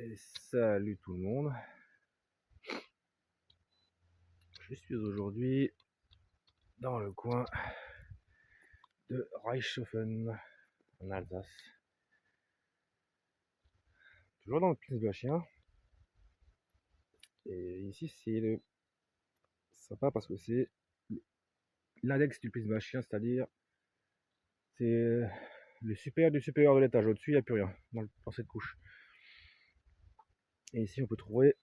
Et salut tout le monde. Je suis aujourd'hui dans le coin de Reichshofen en Alsace. Toujours dans le Pinsbachien. Et ici c'est sympa parce que c'est l'index du Pinsbachien, c'est-à-dire c'est le supérieur du supérieur de l'étage. Au-dessus il n'y a plus rien dans cette couche. Et ici on peut trouver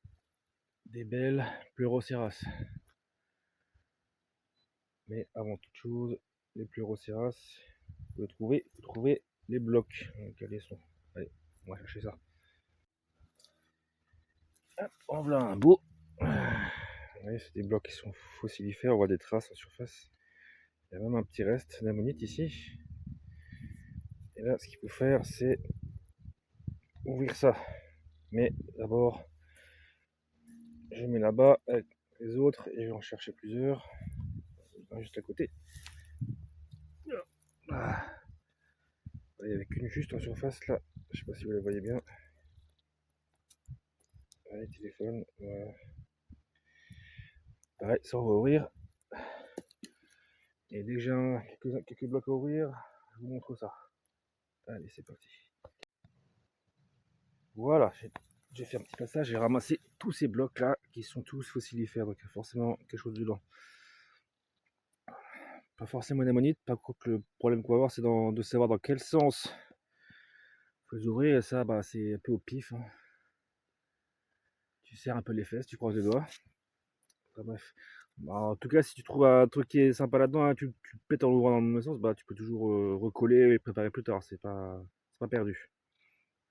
des belles Pleuroceras. Mais avant toute chose, les Pleuroceras, vous pouvez trouver les blocs. Donc, allez, on va chercher ça. Hop, en voilà un beau. Ouais, c'est des blocs qui sont fossilifères, on voit des traces en surface. Il y a même un petit reste d'ammonite ici. Et là, ce qu'il faut faire, c'est ouvrir ça. Mais d'abord, je mets là-bas avec les autres et je vais en chercher plusieurs. Juste à côté. Ah. Il n'y avait qu'une juste en surface là. Je sais pas si vous la voyez bien. Allez, téléphone. Voilà. Pareil, ça on va ouvrir. Et dès que j'ai quelques blocs à ouvrir, je vous montre ça. Allez, c'est parti. Voilà, j'ai fait un petit passage, j'ai ramassé tous ces blocs là qui sont tous fossilifères, donc il y a forcément quelque chose dedans. Pas forcément une ammonite, par contre le problème qu'on va avoir c'est de savoir dans quel sens faut les ouvrir, et ça bah, c'est un peu au pif. Hein. Tu serres un peu les fesses, tu croises les doigts. Enfin, bref. Bah, en tout cas, si tu trouves un truc qui est sympa là-dedans, hein, tu le pètes en l'ouvrant dans le même sens, bah, tu peux toujours recoller et préparer plus tard, c'est pas perdu.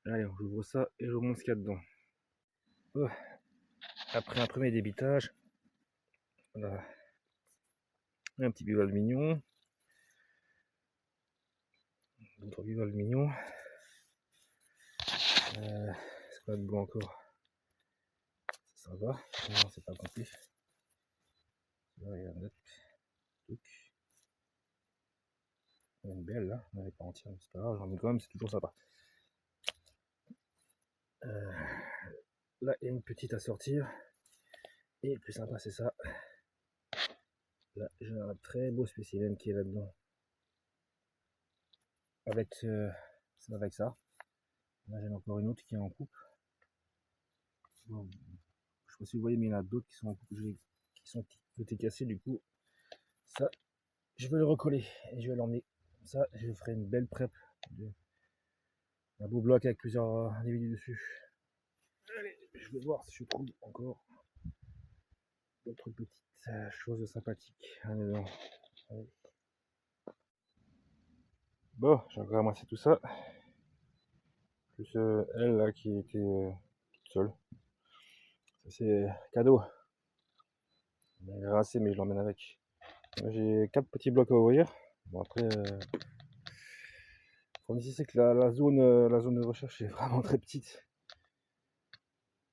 Allez, j'ouvre ça et je vous montre ce qu'il y a dedans. Oh. Après un premier débitage, voilà. Un petit bivalve mignon. D'autres bivalves mignons. C'est quoi de blanc encore? Ça va. Non, c'est pas complet. Là, il y a un autre. Il y a une belle là. Elle n'est pas entière, mais c'est pas grave. J'en mets quand même, c'est toujours sympa. Là, il y a une petite à sortir. Et le plus sympa, c'est ça. Là, j'ai un très beau spécimen qui est là-dedans. Avec ça. Là, j'en ai encore une autre qui est en coupe. Bon, je sais pas si vous voyez, mais il y en a d'autres qui sont en coupe, qui sont cassés. Du coup, ça, je vais le recoller et je vais l'emmener. Ça, je ferai une belle prep. Un beau bloc avec plusieurs individus dessus. Allez, je vais voir si je trouve encore d'autres petites choses sympathiques. Allez. Bon, j'ai encore ramassé tout ça. Plus elle là qui était toute seule. Ça c'est cadeau. Elle est rincée mais je l'emmène avec. J'ai 4 petits blocs à ouvrir. Bon après, le problème ici c'est que la zone de recherche est vraiment très petite.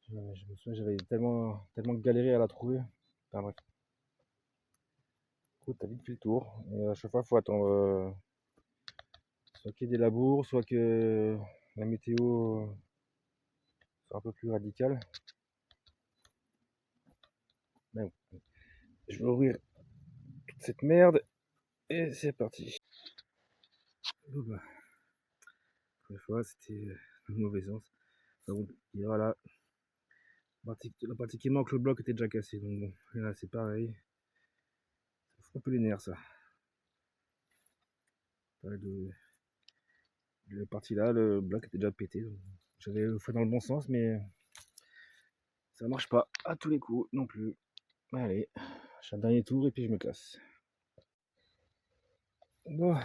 Je me souviens j'avais tellement galéré à la trouver. Enfin bref. Du coup t'as vite fait le tour. Et à chaque fois il faut attendre soit qu'il y ait des labours, soit que la météo soit un peu plus radicale. Mais bon. Je vais ouvrir toute cette merde et c'est parti. Oh bah. Une fois c'était le mauvais sens. Enfin bon, et voilà. Pratiquement que le bloc était déjà cassé, donc bon, et là c'est pareil. Ça fout un peu les nerfs ça. La partie là, le bloc était déjà pété. J'avais fait dans le bon sens, mais ça marche pas à tous les coups non plus. Allez, je fais un dernier tour et puis je me casse. Bon.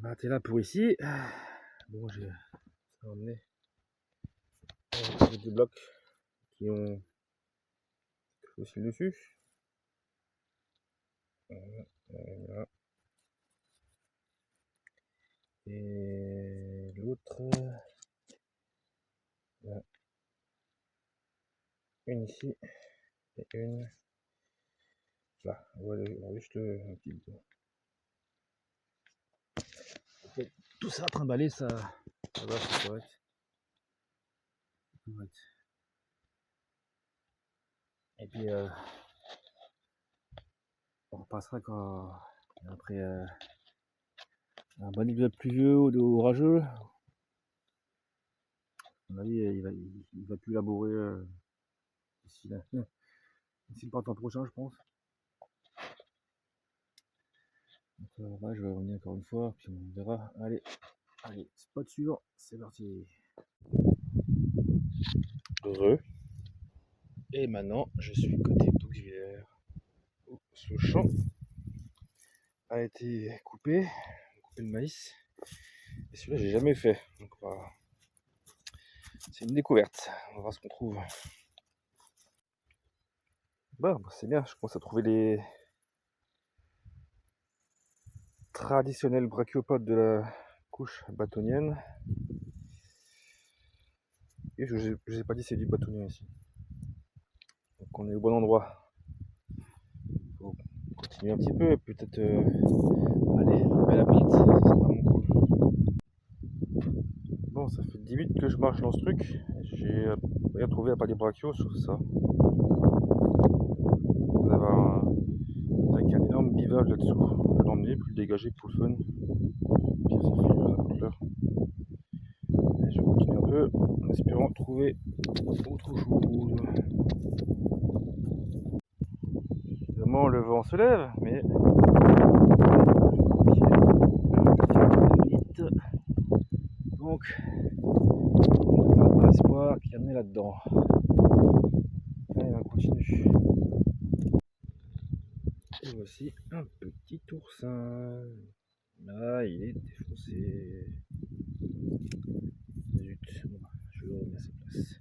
Bah t'es là pour ici. Bon, j'ai emmené deux blocs qui ont aussi le dessus. Voilà. Et l'autre, là. Une ici et une là. Voilà, juste un petit peu. Tout ça trimballer, ça va, c'est correct. correct. Et puis on repassera quand après un bon épisode pluvieux ou orageux. À mon avis, il va plus labourer d'ici le printemps prochain, je pense. Donc là, je vais revenir encore une fois, puis on verra. Allez, spot suivant, c'est parti. Heureux. Et maintenant, je suis côté d'Auxvillers, où ce champ a été coupé le maïs. Et celui-là, j'ai jamais fait. Donc voilà. C'est une découverte. On va voir ce qu'on trouve. Bah, c'est bien, je commence à trouver les traditionnels brachiopodes de la couche bâtonnienne. Et je ne vous ai pas dit c'est du bâtonnier ici. Donc on est au bon endroit. Il faut continuer un petit peu, peut-être allez, une belle abrite, c'est vraiment cool. Bon, ça fait 10 minutes que je marche dans ce truc. J'ai rien trouvé à part des brachios, sauf ça. On avait avec un énorme bivage là-dessous. Je vais l'emmener, puis le dégager pour le fun. Puis ça fait une couleur. Et je continue un peu en espérant trouver autre chose. Évidemment, le vent se lève, mais donc on ne perd pas espoir qu'il y en ait là-dedans. Allez, on continue. Et voici un petit oursin. Là, il est défoncé. Zut, bon, je le remets à sa place.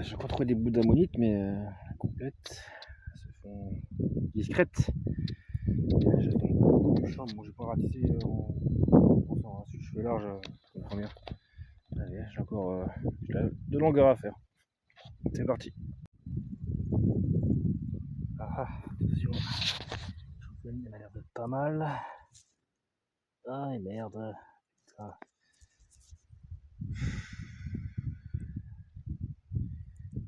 Je crois trouver des bouts d'ammonite, mais complètes. Elles se font discrètes. J'attends beaucoup du champ. Bon, je vais pas ratisser en pensant à ce cheveu large pour la première. Allez, j'ai encore de longueur à faire. C'est parti. Ah, attention. Elle a l'air d'être pas mal. Ah, et merde. Putain.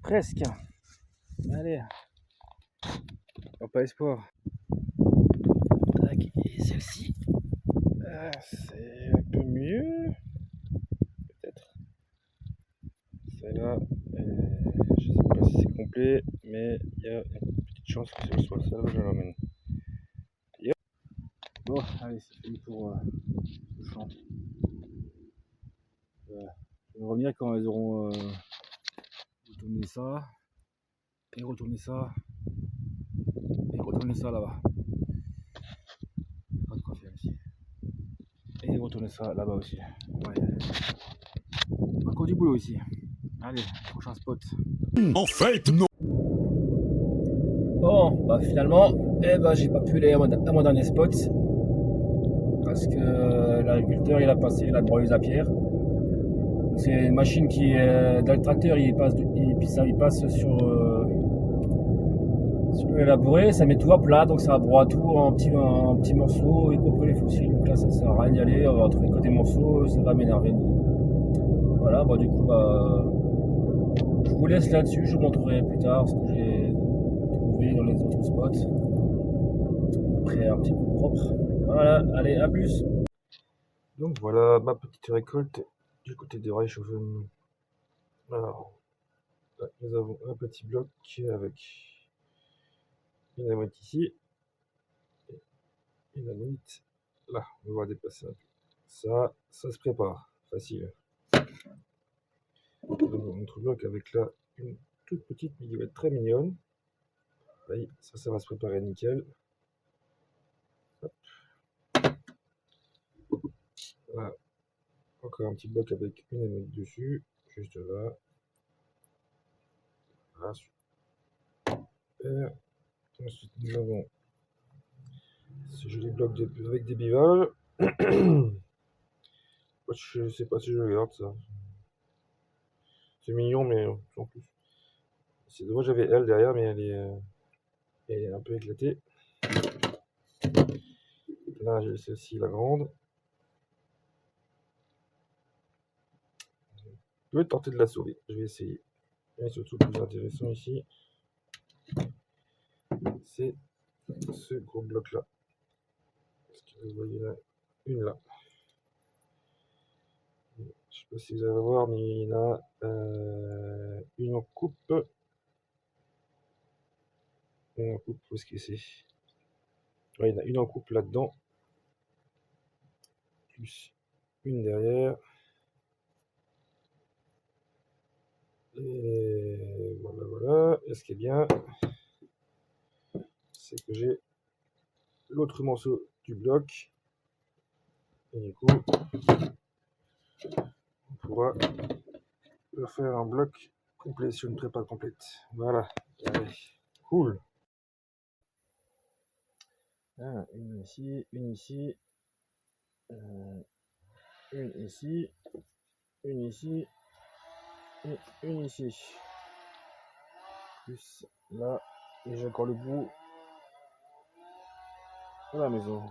Presque. Allez. Oh, pas espoir. Tac. Et celle-ci. C'est un peu mieux. Peut-être. Celle-là. Je sais pas si c'est complet. Mais il y a une petite chance que ce soit celle-là. Je l'emmène. Bon, allez, c'est fini pour le champ. Je vais revenir quand elles auront retourné ça. Et retourner ça. Et retourner ça là-bas. Pas de quoi faire ici. Et retourner ça là-bas aussi. Ouais. Encore du boulot ici. Allez, prochain spot. En fait, non. Bon, bah finalement, j'ai pas pu aller à mon dernier spot. Parce que l'agriculteur il a passé la broyeuse à pierre. C'est une machine qui est dans le tracteur, il passe sur le labouré, ça met tout à plat, donc ça broie tout en petits morceaux, y compris les fossiles. Donc là ça sert à rien d'y aller, on va retrouver que des morceaux, ça va m'énerver. Voilà, du coup je vous laisse là-dessus, je vous montrerai plus tard ce que j'ai trouvé dans les autres spots. Après un petit coup propre. Voilà, allez, à plus. Donc voilà ma petite récolte du côté des Reichshofen. Alors, là, nous avons un petit bloc avec une ammonite ici et une ammonite là. On va dépasser un peu. Ça se prépare, facile. Notre bloc avec là une toute petite mais qui va être très mignonne. Ça va se préparer nickel. Hop. Là, encore un petit bloc avec une ammonite dessus, juste là. Voilà, super. Ensuite, nous avons ce joli bloc avec des bivalves. Je sais pas si je regarde ça. C'est mignon, mais en plus. C'est dommage, j'avais elle derrière, mais elle est un peu éclatée. Là, j'ai celle-ci, la grande. peux tenter de la sauver. Je vais essayer. Et surtout, le plus intéressant ici, c'est ce gros bloc là. Est-ce que vous voyez là? Une là. Je ne sais pas si vous allez voir, mais il y en a une en coupe. Une en coupe, où est-ce que c'est? Ouais, il y en a une en coupe là-dedans. Plus une derrière. Et voilà, voilà. Et ce qui est bien, c'est que j'ai l'autre morceau du bloc. Et du coup, on pourra faire un bloc complet sur une prépa complète. Voilà. Allez. Cool. Ah, une ici, une ici, une ici, une ici, et une ici. Plus là, et j'ai encore le bout de la maison.